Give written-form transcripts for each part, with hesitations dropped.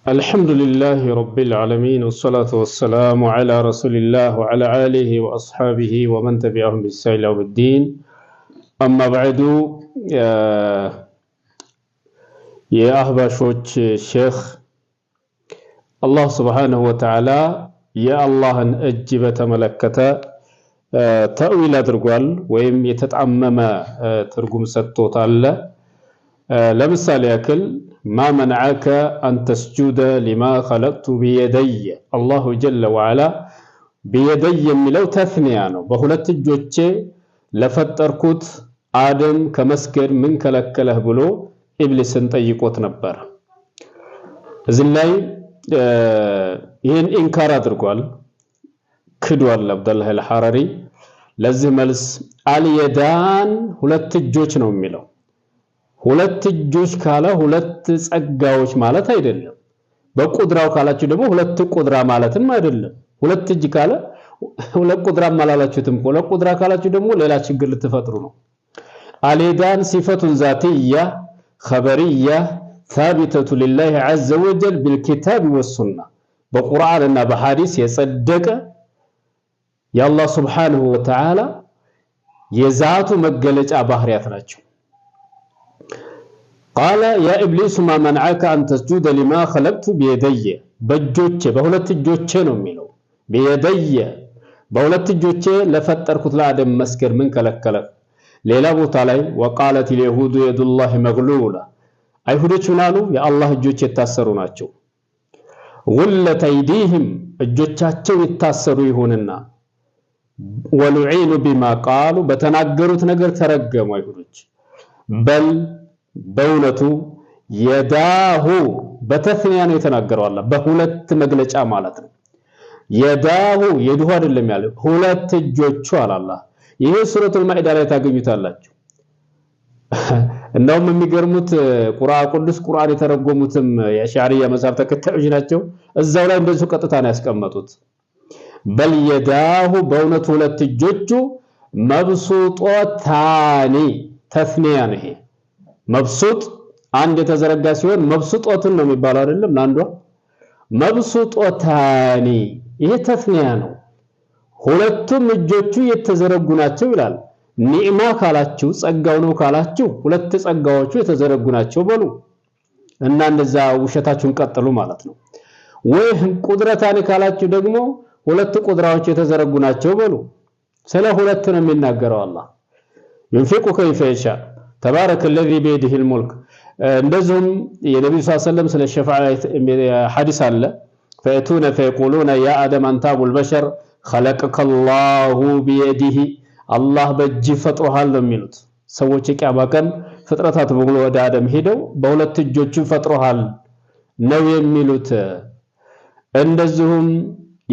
الحمد لله رب العالمين والصلاة والسلام على رسول الله وعلى آله وأصحابه ومن تبعهم بإحسان إلى يوم الدين. أما بعد يا أحباشوች ሼኽ አላህ ሱብሓነሁ ወተዓላ የአላህን እጅ በተመለከተ ተእዊል አድርጓል ወይም የተጣመመ ትርጉም ሰጥቶታል። ለምሳሌ ያክል ما منعك أن تسجد لما خلقت بيدي الله جل وعلا بيدي ملو تثنيانو بهولت الجوچه لفتركوت آدم كمسكر من كلكله بلو إبليسن طيقوت نبر እዚህ ላይ ይሄን ኢንካር አድርጓል ክዷል አብዱላህ አልሐራሪ ለዚህ መልስ አልየዳን ሁለት እጆች ነው የሚለው ሁለት እጆች ካለ ሁለት ጸጋዎች ማለት አይደለም በቁድራው ካላችሁ ደግሞ ሁለት ቁድራ ማለትም አይደለም ሁለት እጅ ካለ ሁለት ቁድራ ማላላችሁትም ሁለት ቁድራ ካላችሁ ደግሞ ሌላ ችግር ልትፈጥሩ ነው አልየዳን ሲፈቱን ዛቲያ خبريه ثابته لله عز وجل بالكتاب والسنه በቁርአንና በሐዲስ የጸደቀ የአላህ Subhanahu Wa Ta'ala የዛቱ መገለጫ ባህሪያት ናቸው قال يا ابليس ما منعك ان تسجد لما خلقت بيدي በእጆቼ በሁለት እጆቼ ነው የሚለው بيدي በሁለት እጆቼ ለፈጠርኩት ለአደም መስገድ ምን ከለከለ ሌላ ቦታ ላይ وقالت اليهود يد الله مغلوله አይሁዶች ምናሉ የአላህ እጆች የታሰሩ ናቸው غلت ايديهم እጆቻቸው የታሰሩ ይሆንና ولعين بما قالوا በተናገሩት ነገር ተረገሙ አይሁዶች በል በእውነቱ የዳሁ በተስኒያ ነው የተናገረው አላህ በሁለት መግለጫ ማለት ነው የዳሁ የዱሁ አይደለም ያለው ሁለት እጆቹ አላህ ይሄ ሱረቱል ማኢዳ ላይ ታገኙታላችሁ እንደውም የሚገርሙት ቅዱስ ቁርአን የተረጎሙትም የሻሪያ መጽሐፍ ተከታዮች ናቸው እዛው ላይ እንደዚህ ቀጥታ ነው ያስቀመጡት በል የዳሁ በእውነቱ ሁለት እጆቹ መብሱጦታኒ ተስኒያ ነው ይሄ መብሱጥ አንድ የተዘረጋ ሲሆን መብሱጦትን ነው የሚባለው አይደለም ለአንዷ መብሱጦታኒ ይሄ ተስኒያ ነው ሁለቱም እጆቹ የተዘረጉ ናቸው ይላል ኒዕማ ካላችሁ ጸጋው ነው ካላችሁ ሁለት ጸጋዎቹ የተዘረጉ ናቸው በሉ እና እንደዛ ውሸታችሁን ቀጥሉ ማለት ነው ወይም ቁድረታን ካላችሁ ደግሞ ሁለት ቁድራዎች የተዘረጉ ናቸው በሉ ስለ ሁለት ነው የሚናገረው አላህ ينفق كيف يشاء تبارك الذي بيده الملك እንደዚሁም የነብዩ ሰለላሁ ዐለይሂ ወሰለም ስለ ሸፋዓ ሐዲስ አለ فيأتون فيقولون يا آدم أنت أبو البشر خلقك الله بيده الله በእጅ ፈጥሮሃል ነው የሚሉት ሰዎች የቂያማ ቀን ፍጥረታት በሙሉ ወደ አደም ሄደው በሁለት እጆቹ ፈጥሮሃል ነው የሚሉት እንደዚሁም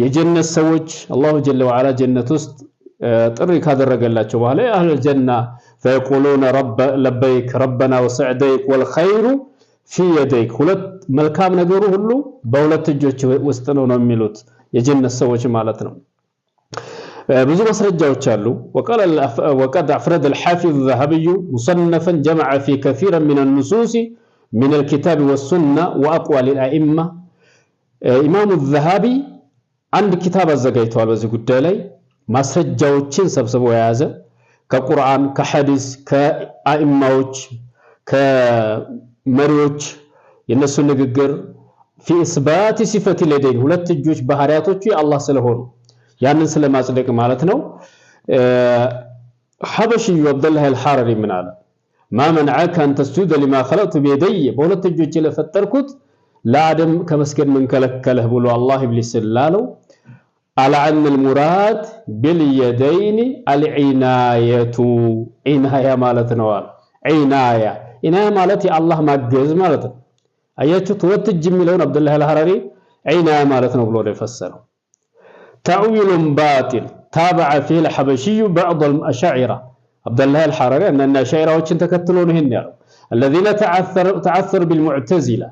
የጀነት ሰዎች አላሁ ጀለ ወዐላ ጀነት ውስጥ ጥሪ ካደረገላቸው በኋላ አህለ ጀና فيقولون رب لبيك ربنا وسعديك والخير في يديك ሁለት መልካም ነገሩ ሁሉ በሁለት እጆች ውስጥ ነው የሚሉት የጀነት ሰዎች ማለት ነው ብዙ መስረጃዎች አሉ وقد افرد الحافظ الذهبي مصنفا جمع في كثير من النصوص من الكتاب والسنه واقوال الائمه امام الذهبي عند كتاب አዘጋጅቷል በዚህ ጉዳይ ላይ ማስረጃዎችን ሰብስቦ የያዘ ከቁርአን ከሐዲስ ከአኢማዎች ከመሪዎች የነሱ ንግግር في اثبات صفه اليدين ሁለት እጆች ባህሪያቶቹ የአላህ ስለሆኑ ያንን ስለማጽደቅ ማለት ነው ሐበሺ አብዱላህ አልሐራሪ ምን አለ ما منعك ان تسجد لما خلقت بيدي በሁለት እጆች ለፈጠርኩት ለአደም ከመስገድ ምን ከለከለህ ብሎ አላህ ኢብሊስ ላለው على أن المراد باليدين العناية عناية مالتنا عناية مالتي الله ማገዝ ማለት ነው አያችሁ ሁለት እጅ የሚለውን አብዱላህ አልሐራሪ عناية مالتنا ብሎ የፈሰረው تعويل باطل تابع فيه الحبشي بعض الأشاعرة عبد الله الحراري أن الأشاعرة تكتلون هن الذين تعثر بالمعتزلة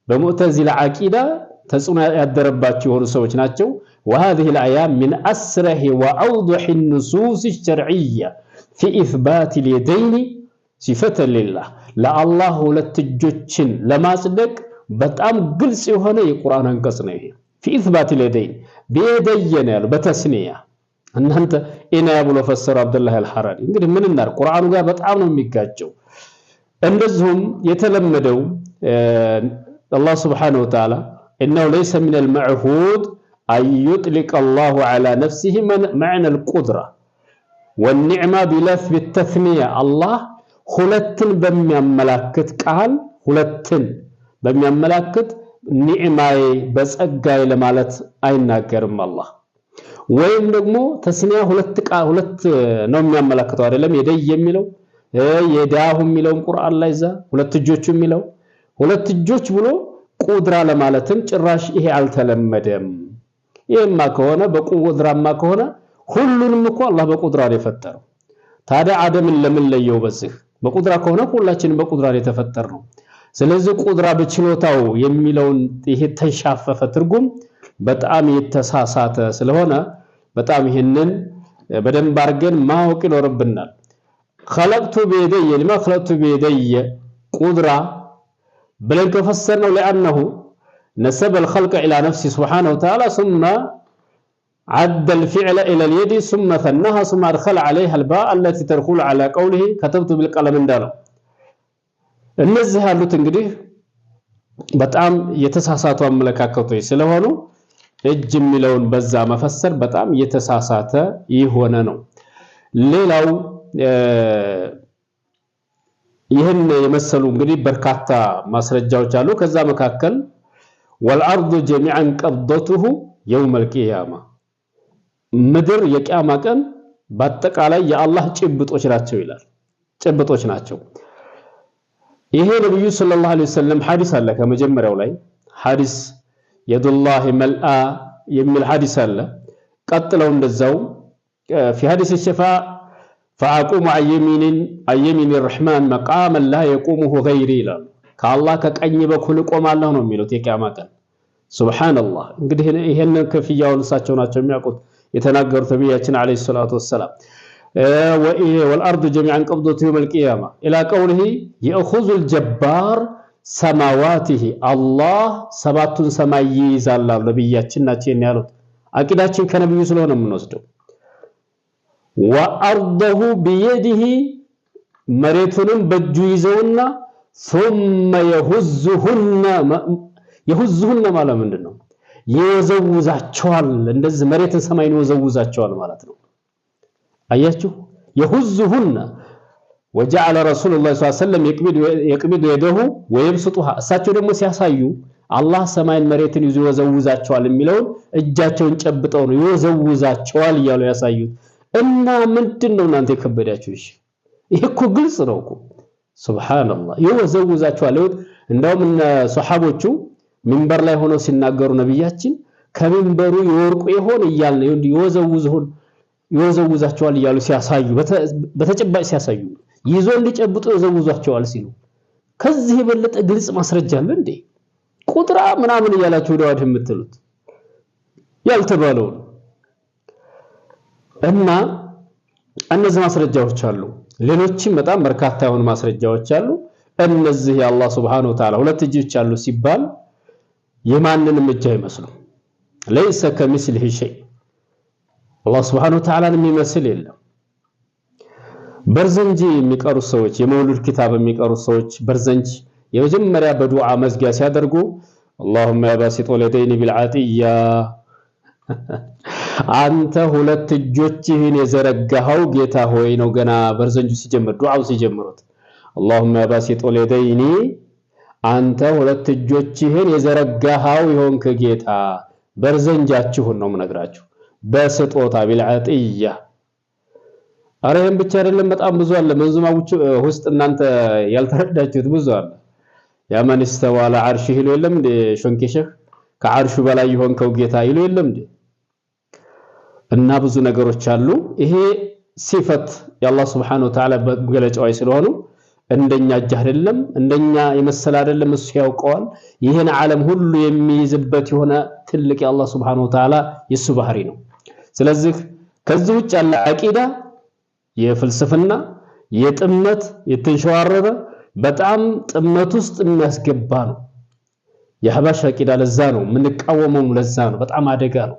بمعتزلة عقيدة تسمى يدرباتቸው ሆኑ ሰዎች ናቸው وهذه الآيات من أسره وأوضح النصوص الشرعية في إثبات اليدين صفة لله لا الله ሁለት እጆችን ለማጽደቅ በጣም ግልጽ የሆነ የቁርአን አንቀጽ ነው ይሄ في اثبات اليدين بيدين ያለው በተስኒያ እናንተ ኢናያ ብሎ ፈሰረ አብዱላህ አልሐራሪ እንግዲህ ምን እናር ቁርአኑ ጋር በጣም ነው የሚጋጨው እንደዚሁም የተለመደው الله سبحانه وتعالى انه ليس من المعهود ان يطلق الله على نفسه معنى القدره والنعمه بلفظ التثنيه الله ሁለትን በሚያመላክት ቃል ሁለትን በሚያመላክት ኒዕማዬ በጸጋዬ ለማለት አይናገርም አላህ ወይም ደግሞ ተስኒያ ሁለት ነው የሚያመላክተው አይደለም የደይ የሚለው የዳሁ የሚለው ቁርአን ላይ ዛ ሁለት እጆች የሚለው ሁለት እጆች ብሎ ቁድራ ለማለትም ጭራሽ ይሄ አልተለመደም ይሄማ ከሆነ በቁድራማ ከሆነ ሁሉንም እኮ አላህ በቁድራ ነው የፈጠረው ታዲያ አደምን ለምን ለየው በዚህ በቁድራ ከሆነ ሁላችንም በቁድራ ነው የተፈጠርነው ስለዚህ ቁድራ በችሎታው የሚለውን ይሄ ተሻፈፈ ትርጉም በጣም የተሳሳተ ስለሆነ በጣም ይሄንን በደንብ አርገን ማወቅ ይኖርብናል خلقت بيدي لما خلقت بيدي قدرة بلن كفسرنا لأنه نسب الخلق إلى نفسه سبحانه وتعالى ثم عد الفعل إلى اليد ثم ثناها ثم أدخل عليها الباء التي تدخل على قوله كتبت بالقلم اندالو እነዚህ ያሉት እንግዲህ በጣም የተሳሳቱ አመለካከቶች ስለሆኑ እጅ የሚለውን በዛ መፈሰር በጣም የተሳሳተ ይሆነ ነው ሌላው ይህን የመሰሉ እንግዲህ በርካታ ማስረጃዎች አሉ ከዛ መካከል والارض جميعا قبضته يوم القيامه ምድር የቂያማ ቀን በአጠቃላይ የአላህ ጭብጦች ናቸው ይላል ጭብጦች ናቸው ይሄ ነብዩ ሰለላሁ ዐለይሂ ወሰለም ሐዲስ አለ ከመጀመሪያው ላይ ሐዲስ የዱላህ መልአ የሚል ሐዲስ አለ ቀጥለው እንደዛው في حديث الشفاء فاقوم ايمين الرحمن مقاما لا يقومه غيري ይላል ከአላህ ከቀኝ በኩል ቆማለሁ ነው የሚሉት የቂያማ ቀን ሱብሃንአላህ እንግዲህ ይሄን ከፍያውን እሳቸው ናቸው የሚያውቁት የተናገሩት ነብያችን አለይሂ ሰላቱ ወሰለም والارض جميعا قبضته يوم القيامه الى قوله ياخذ الجبار سماواته الله ሰባቱን ሰማይ ይይዛል ነብያችን ናቸው ያሉት አቂዳችን ከነብዩ ስለሆነ የምንወስደው وارضه بيده መሬቱንም በእጁ ይዘውና ثم يهزهن ማለት ምንድነው ይወዘውዛቸዋል እንደዚህ መሬትን ሰማይን ይወዘውዛቸዋል ማለት ነው አያችሁ يهزهن وجعل رسول الله صلى الله عليه وسلم يقبض يده ويبسطها እሳቸው ደግሞ ሲያሳዩ አላህ ሰማይን መሬትን ይወዘውዛቸዋል የሚለው እጃቸውን ጨብጠው ነው ይወዘውዛቸዋል ይያሉ ያሳዩት እና ምንድነው እናንተ ከበዳችሁ እሺ ይሄ እኮ ግልጽ ነው እኮ ሱብሃንአላህ ይወዘውዛቸዋል እንደውም እነ ሱሐቦቹ ሚንበር ላይ ሆነው ሲናገሩ ነብያችን ከሚንበሩ ይወርቁ ይሆን ይያልን ይወዘውዛቸዋል ይያሉ ሲያሳዩ በተጨባጭ ሲያሳዩ ይዞ እንዲጨብጡ ይወዘውዛቸዋል ሲሉ ከዚህ የበለጠ ግልጽ ማስረጃ አለ እንዴ ቁጥራ ምናምን ይያላችሁ ወዳድ የምትሉት ያልተባለው እና እነዚህ ማስረጃዎች አሉ ሌሎችም በጣም በርካታ የሆኑ ማስረጃዎች አሉ እነዚህ የአላህ Subhanahu Wa Ta'ala ሁለት እጆች አሉ ሲባል የማንንም እጅ አይመስሉም ليس كمثله شيء الله Subhanahu Wa Ta'ala የሚመስል የለም በርዘንጂ የሚቀሩ ሰዎች የመውሊድ ኪታብ የሚቀሩ ሰዎች በርዘንጂ የመጀመሪያ በዱዓ መዝጊያ ሲያደርጉ اللهم يا باسط اليدين بالعطيه አንተ ሁለት እጆችህን የዘረጋኸው ጌታ ሆይ ነው ገና በርዘንጁ ሲጀምር ዱዓው ሲጀምሩት اللهم يا باسط اليدين አንተ ሁለት እጆችህን የዘረጋኸው ይሆንክ ጌታ በርዘንጃችሁን ነው ምነግራችሁ በስጦታ بالعطيه አረም ብቻ አይደለም በጣም ብዙ አለ መንዙማዎች ውስጥ እናንተ ያልተረዳችሁት ብዙ አለ ያ ማን استوى على عرشه ይሉ የለም እንደ ሾንኬሸህ ከአርሹ በላይ ይሆንከው ጌታ ይሉ የለም እንደ እና ብዙ ነገሮች አሉ ይሄ ሲፈት የአላህ Subhanahu Wa Ta'ala በገለጫው ስለሆኑ እንደኛ እጅ አይደለም እንደኛ የመሰለ አይደለም እሱ ያውቀዋል ይሄን ዓለም ሁሉ የሚይዝበት የሆነ ትልቅ የአላህ Subhanahu Wa Ta'ala የሱ ባህሪ ነው ስለዚህ ከዚህ ውጭ ያለ አቂዳ የፍልስፍና የጥመት የተንሸዋረረ በጣም ጥመት ውስጥ የሚያስገባ ነው የሐባሽ አቂዳ ለዛ ነው ምንቃወመው ለዛ ነው በጣም አደጋ ነው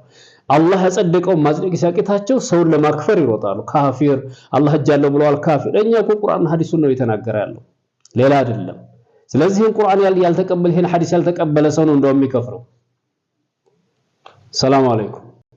አላህ ያጸደቀው ማጽደቅ ሲያቂታቸው ሰውን ለማክፈር ይሮጣሉ ካፊር አላህ እጃለው ብለዋል ካፊር እኛ ቁርአን ሐዲሱን ነው የተናገረ ያለው ሌላ አይደለም ስለዚህ ቁርአን ያልተቀበለ ይሄን ሐዲስ ያልተቀበለ ሰው ነው እንደው የሚከፍረው ሰላም አለይኩም